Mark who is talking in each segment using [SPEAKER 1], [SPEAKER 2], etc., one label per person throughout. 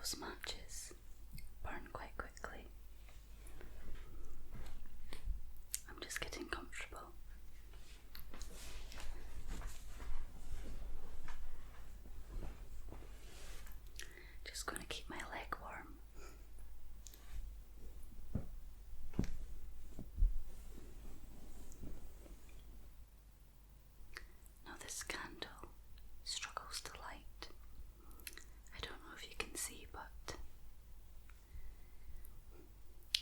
[SPEAKER 1] those matches burn quite quickly. I'm just getting comfortable. Just going to keep my leg warm. Now this candle struggles to light. I don't know if you can see, but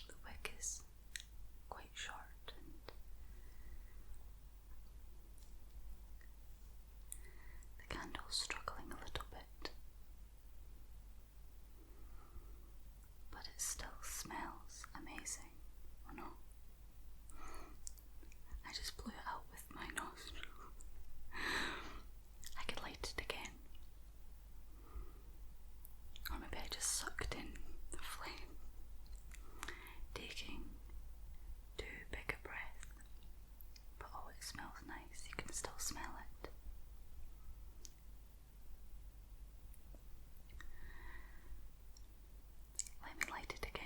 [SPEAKER 1] the wick is quite short and the candle's struggling a little bit, but it still smells amazing. Oh no, I just blew it out with my nostril. I could light it again, or maybe I just sucked in the flame, taking too big a breath. But oh, it smells nice. You can still smell it. Let me light it again.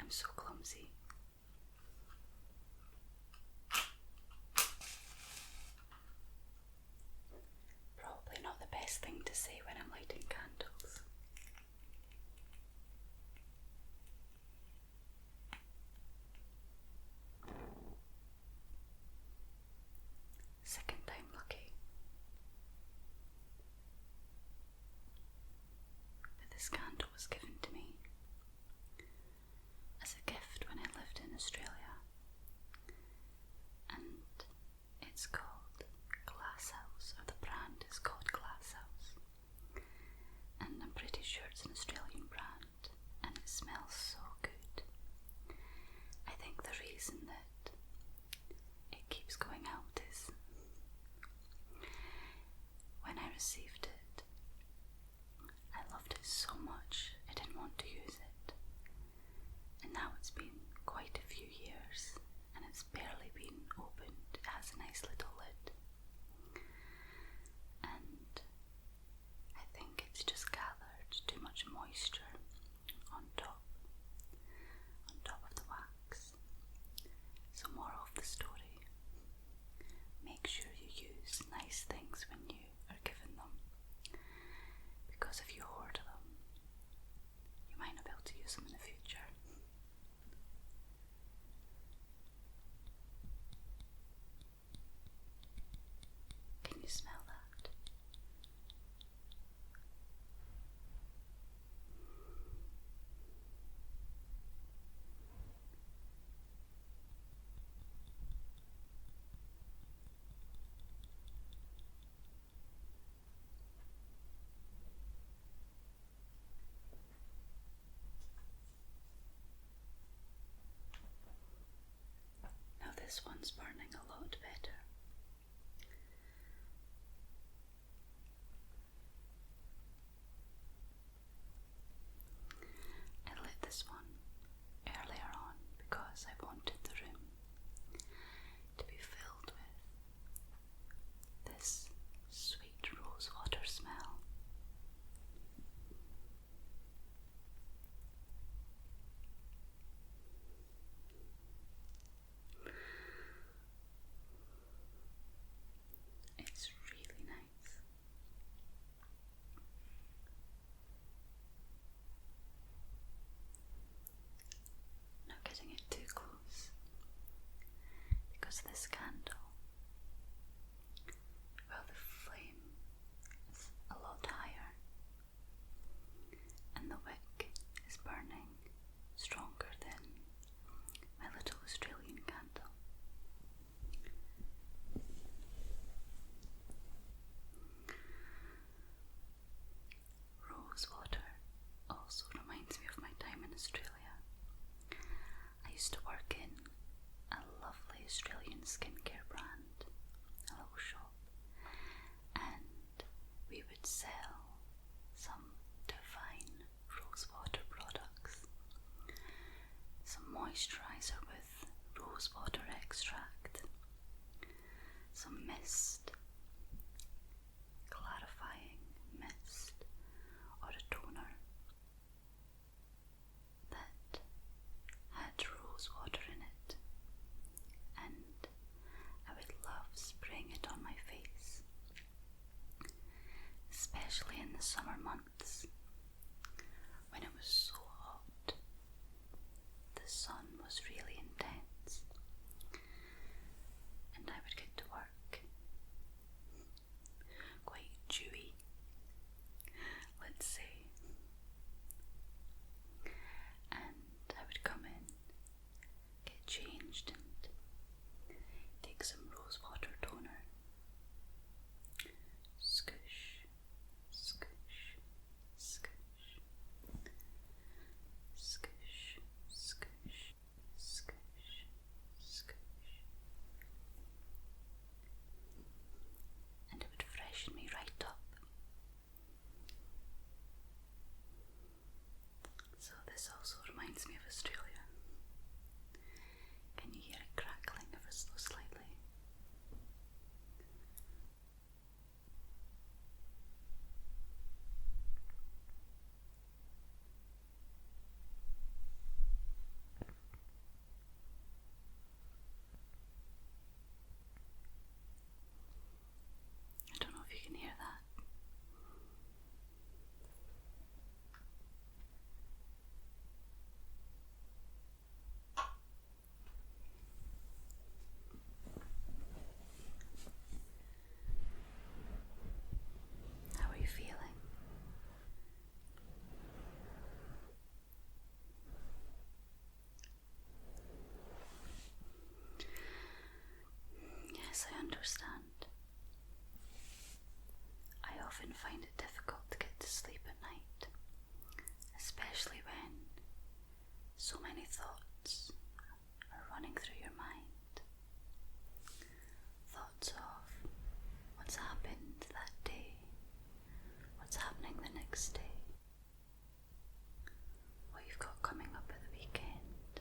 [SPEAKER 1] I'm so clumsy. Probably not the best thing to say when I'm lighting candles. Second time lucky. But this candle was given to me as a gift when I lived in Australia, and it's called Glasshouse, or the brand is called Glasshouse, and I'm pretty sure it's an Australian brand, and it smells so good. I think the reason that it keeps going out is when I received it, I loved it so much I didn't want to use it. And now it's been quite a few years and it's barely been opened. It has a nice little lid. And I think it's just gathered too much moisture on top of the wax. So moral of the story, make sure you use nice things when you are given them. Because if you hoard them, you might not be able to use them in the future. Can you smell that? Now this one's burning a lot better. I lit this one earlier on because I wanted the room to be filled with this sweet rose water smell. summer months when it was so hot. The sun was really intense, and I would get to work quite dewy, let's say, and I would come in, get changed, and take some rose water toner. Scoosh, scoosh, scoosh, scoosh, scoosh, scoosh, scoosh, and it would freshen me right up. So this also reminds me of Australia. Can you hear it crackling ever so slightly? I don't know if you can hear that. How are you feeling? Yes, I understand. I often find it difficult to get to sleep at night, especially when so many thoughts are running through your mind. Thoughts of what's happened that day, what's happening the next day, what you've got coming up at the weekend,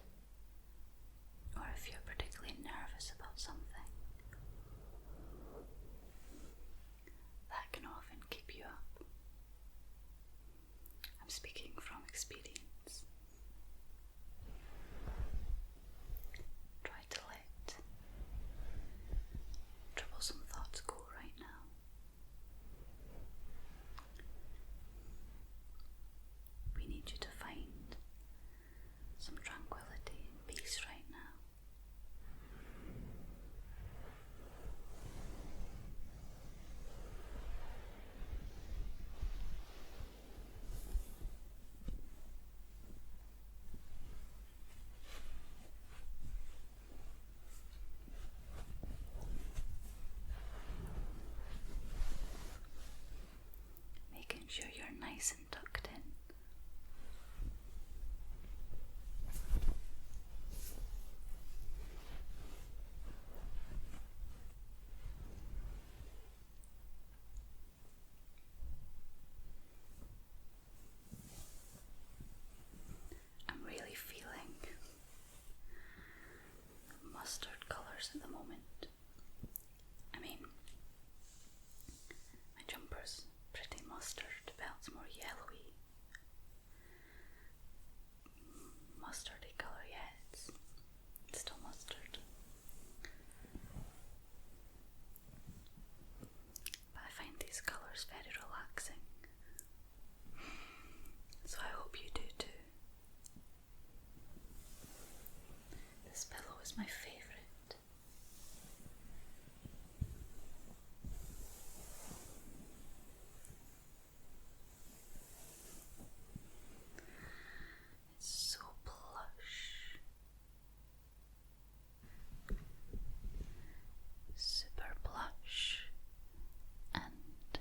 [SPEAKER 1] or if you're particularly nervous about something. That can often keep you up. I'm speaking from experience. Try to let troublesome thoughts go right now. We need you to find some tranquility and peace right now. Making sure you're nice and tucked in. I'm really feeling mustard colours at the moment. I mean, my jumper's pretty mustard, the belt's more yellowy, mustardy colour, yeah, it's still mustard. But I find these colours very relaxing, so I hope you do too. This pillow is my favourite. It's so plush, super plush, and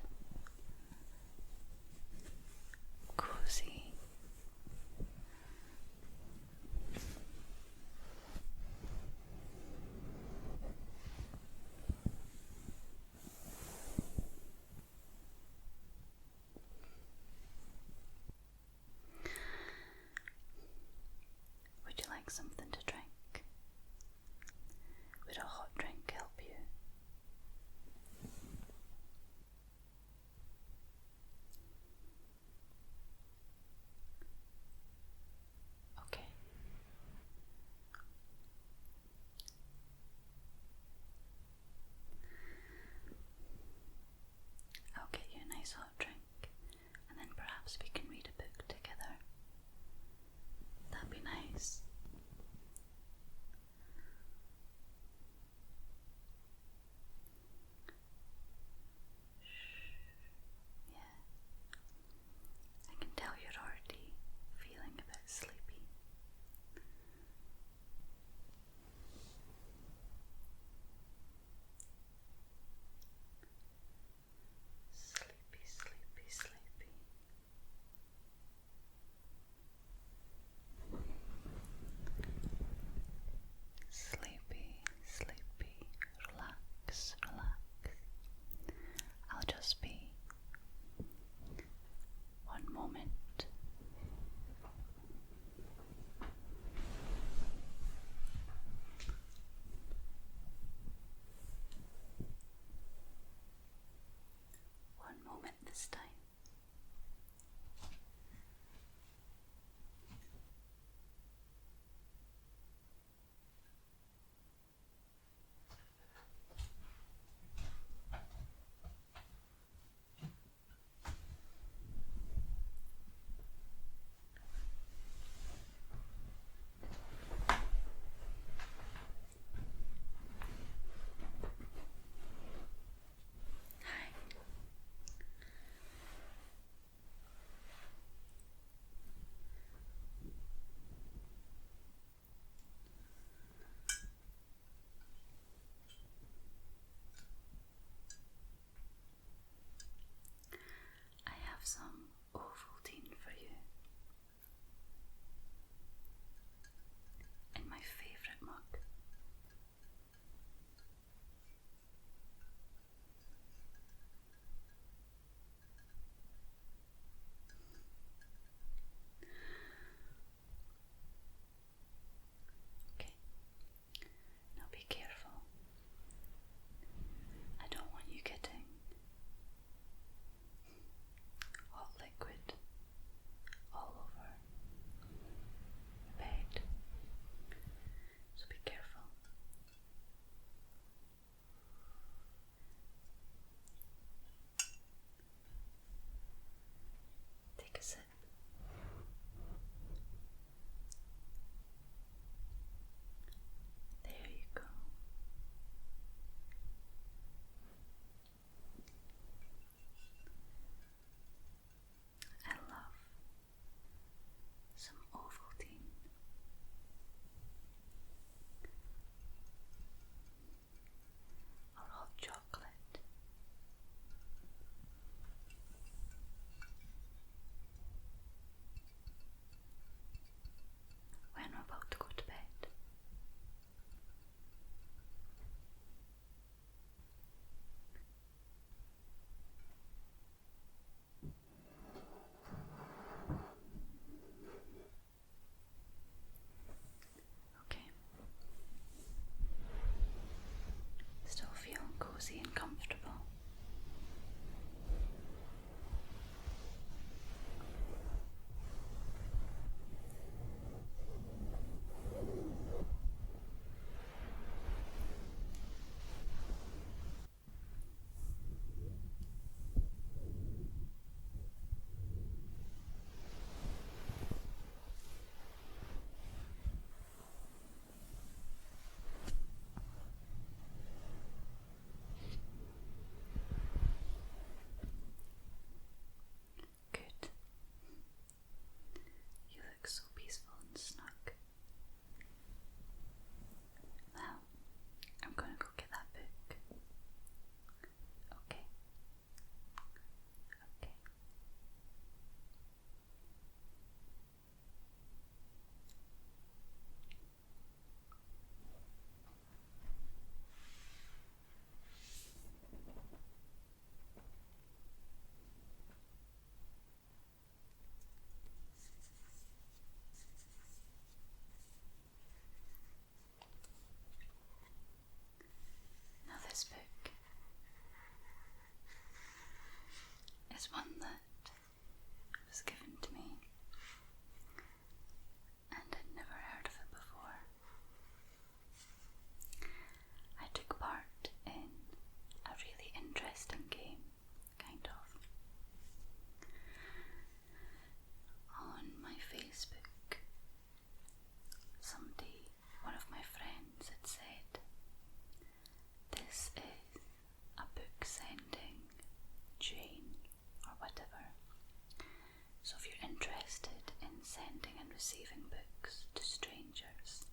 [SPEAKER 1] sending and receiving books to strangers.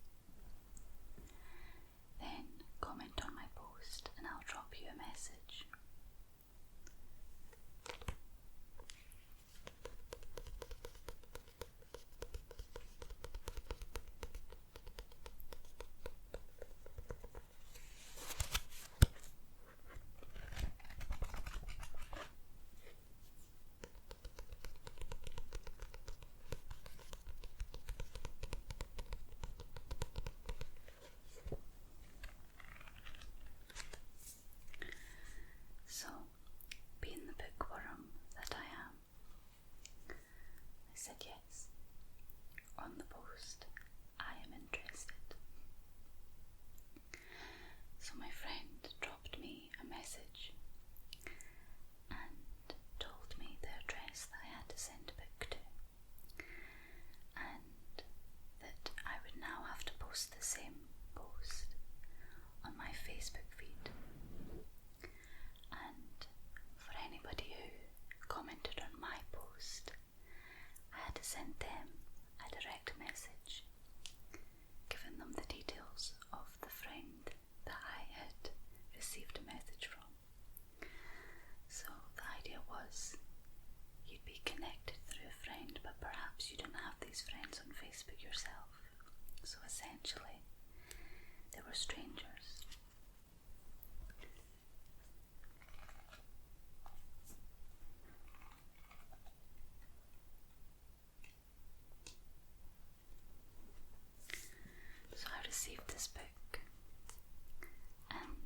[SPEAKER 1] Then comment on my post and I'll drop you a message. So, being the bookworm that I am, I said yes. On the post, I am interested. So my friend dropped me a message and told me the address that I had to send a book to, and that I would now have to post the same post on my Facebook feed. And for anybody who commented on my post, I had to send them a direct message, giving them the details of the friend that I had received a message from. So the idea was you'd be connected through a friend, but perhaps you don't have these friends on Facebook yourself. So essentially, they were strangers. So I received this book, and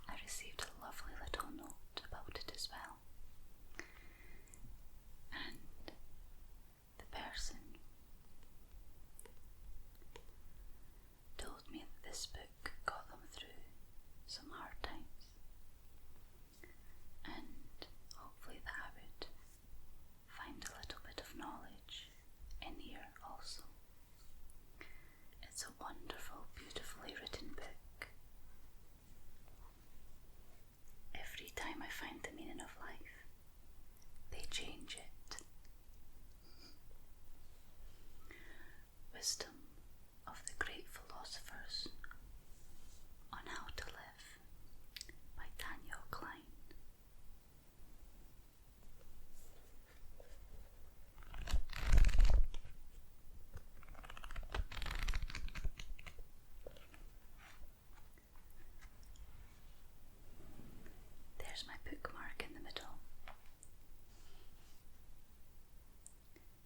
[SPEAKER 1] I received a lovely little note about it as well. And the person told me that this book got them through some hard times, and hopefully that I would find a little bit of knowledge in here also. It's a wonderful, beautifully written book. Every time I find the meaning of life, they change it. Wisdom of the Great Philosophers on How to Live by Daniel Klein. There's my bookmark in the middle.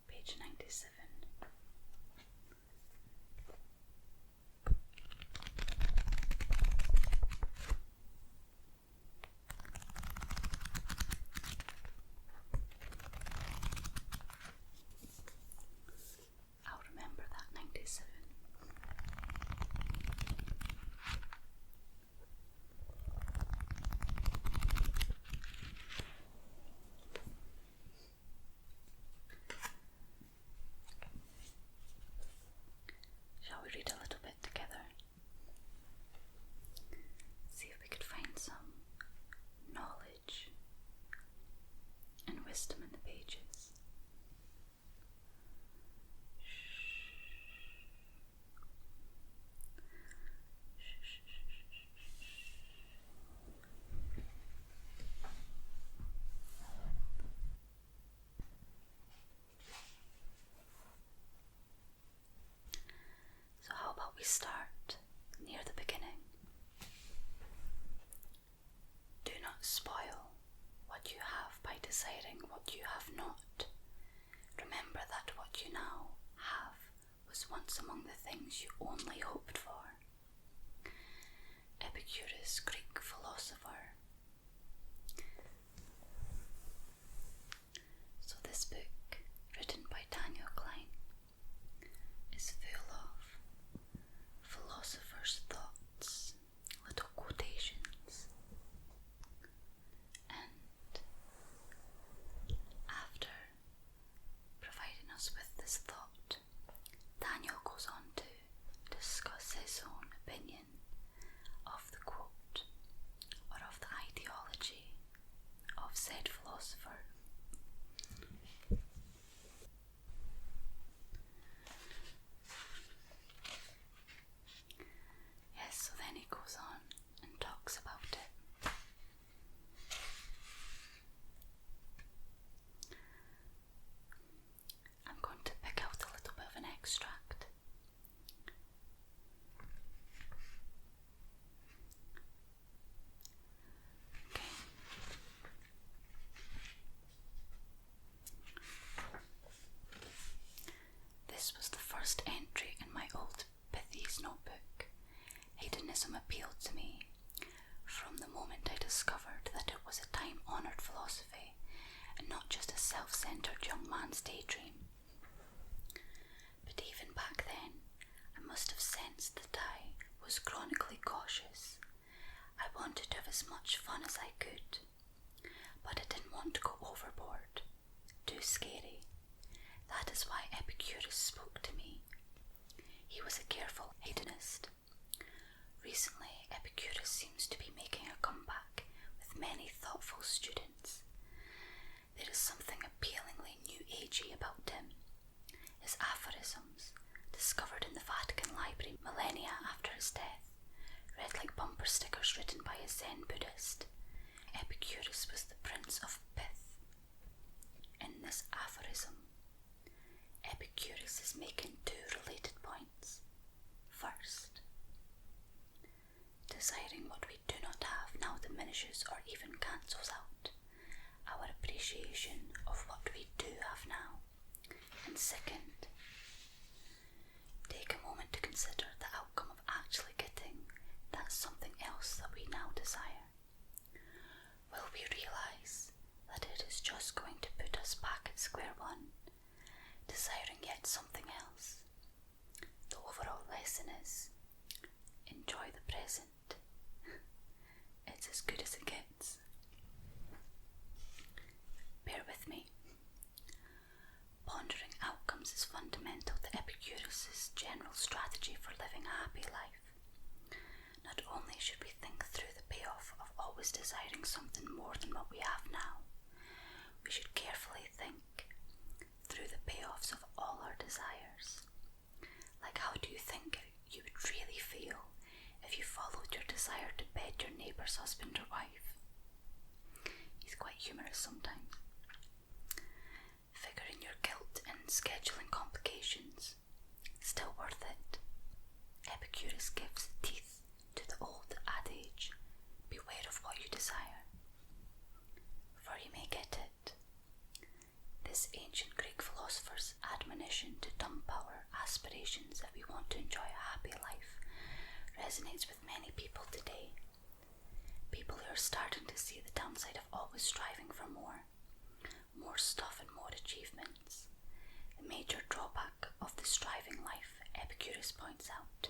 [SPEAKER 1] Page 97. I'll remember that 97. Shall we read a little bit together? See if we could find some knowledge and wisdom in the pages. So how about we start near the beginning? Do not spoil what you have by desiring what you have not. Remember that what you now have was once among the things you only hoped for. Epicurus, Greek philosopher. So this book, written by Daniel Klein, is full of philosophers' thoughts, little quotations, and after providing us with this thought, Daniel goes on to discuss his own opinion of the quote or of the ideology of said philosopher. extract. Okay. This was the first entry in my old Pithy's notebook. Hedonism appealed to me from the moment I discovered that it was a time-honoured philosophy and not just a self-centred young man's daydream. But even back then, I must have sensed that I was chronically cautious. I wanted to have as much fun as I could, but I didn't want to go overboard. Too scary. That is why Epicurus spoke to me. He was a careful hedonist. Recently, Epicurus seems to be making a comeback with many thoughtful students. There is something appealingly new agey about him. His aphorisms, discovered in the Vatican Library millennia after his death, read like bumper stickers written by a Zen Buddhist. Epicurus was the prince of pith. In this aphorism, Epicurus is making two related points. First, desiring what we do not have now diminishes or even cancels out our appreciation of what we do have now. And second, take a moment to consider the outcome of actually getting that something else that we now desire. Will we realise that it is just going to put us back at square one, desiring yet something else? The overall lesson is, enjoy the present. It's as good as it gets. Bear with me. Pondering outcomes is fundamental to Epicurus' general strategy for living a happy life. Not only should we think through the payoff of always desiring something more than what we have now, we should carefully think through the payoffs of all our desires. Like, how do you think you would really feel if you followed your desire to bed your neighbour's husband or wife? He's quite humorous sometimes. Figuring your guilt and scheduling complications. Still worth it. Epicurus gives teeth to the old adage, beware of what you desire, for you may get it. This ancient Greek philosopher's admonition to dump our aspirations if we want to enjoy a happy life resonates with many people today. People who are starting to see the downside of always striving for more stuff and more achievements. The major drawback of the striving life, Epicurus points out,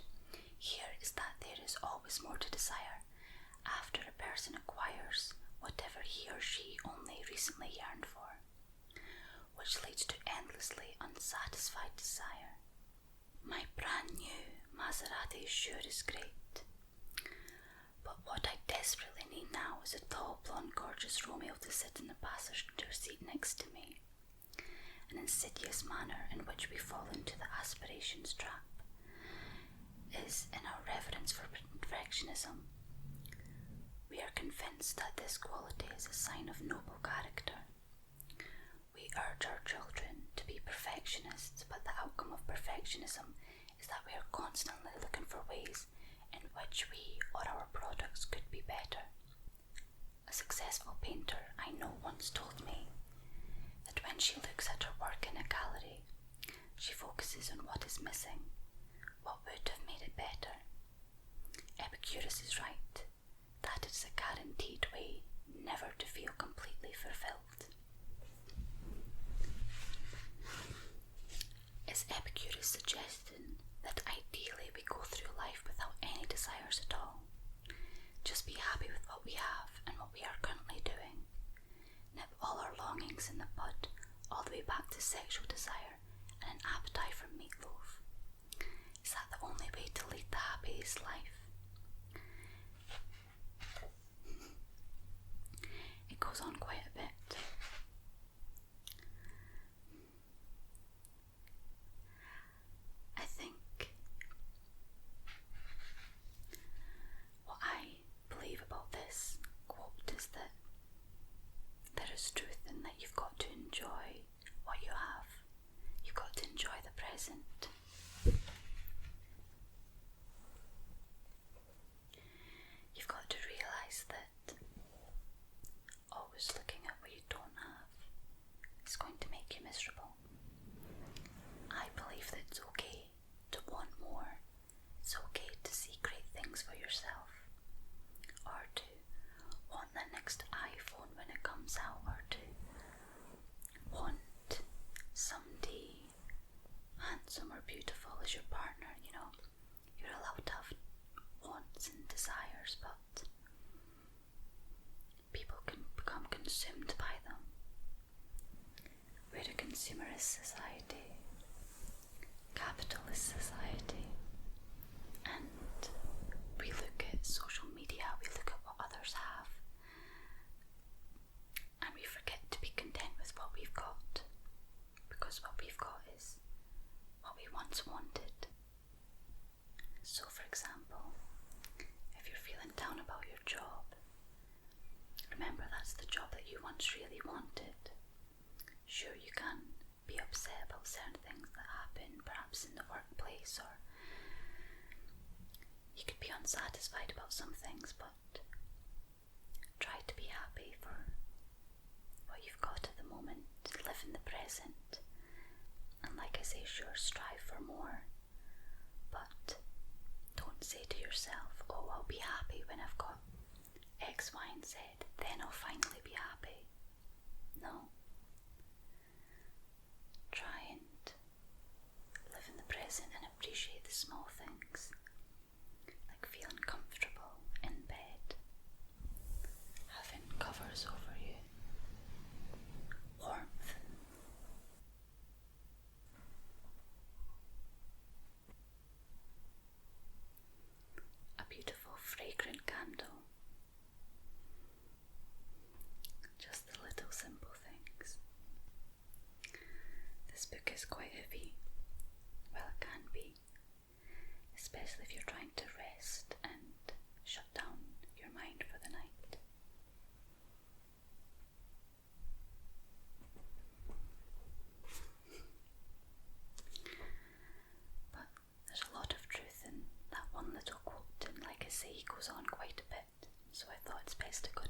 [SPEAKER 1] here is that there is always more to desire after a person acquires whatever he or she only recently yearned for, which leads to endlessly unsatisfied desire. My brand new Maserati sure is great, but what I desperately need now is a tall, blonde, gorgeous Romeo to sit in the passenger seat next to me. An insidious manner in which we fall into the aspirations trap is in our reverence for perfectionism. We are convinced that this quality is a sign of noble character. We urge our children to be perfectionists, but the outcome of perfectionism is that we are constantly looking for ways in which we or our products could be better. A successful painter I know once told me that when she looks at her work in a gallery, she focuses on what is missing, what would have made it better. Epicurus is right. That is a guaranteed way never to feel completely fulfilled. Is Epicurus suggesting that ideally we go through life without any desires at all? Just be happy with what we have and what we are currently doing. Nip all our longings in the bud, all the way back to sexual desire and an appetite for meatloaf. Is that the only way to lead the happiest life? It goes on quite a bit. I think what I believe about this quote is that there is truth in that you've got to enjoy what you have. You've got to enjoy the present. miserable. I believe that it's okay to want more. It's okay to see great things for yourself, or to want the next iPhone when it comes out, or to want somebody handsome or beautiful as your partner. You're allowed to have wants and desires, but people can become consumed by them. We're a consumerist society, capitalist society, and we look at social media, we look at what others have, and we forget to be content with what we've got, because what we've got is what we once wanted. So, for example, if you're feeling down about your job, remember that's the job that you once really wanted. Sure, you can be upset about certain things that happen, perhaps in the workplace, or you could be unsatisfied about some things, but try to be happy for what you've got at the moment. Live in the present, and like I say, sure, strive for more, but don't say to yourself, oh, I'll be happy when I've got X, Y, and Z, then I'll finally be happy. No. Try and live in the present and appreciate the small things, like feeling comfortable in bed, having covers over you, warmth. A beautiful fragrant candle. Just the little simple things. This book is quite heavy. Well, it can be, especially if you're trying to rest and shut down your mind for the night. But there's a lot of truth in that one little quote, and like I say, he goes on quite a bit, so I thought it's best to go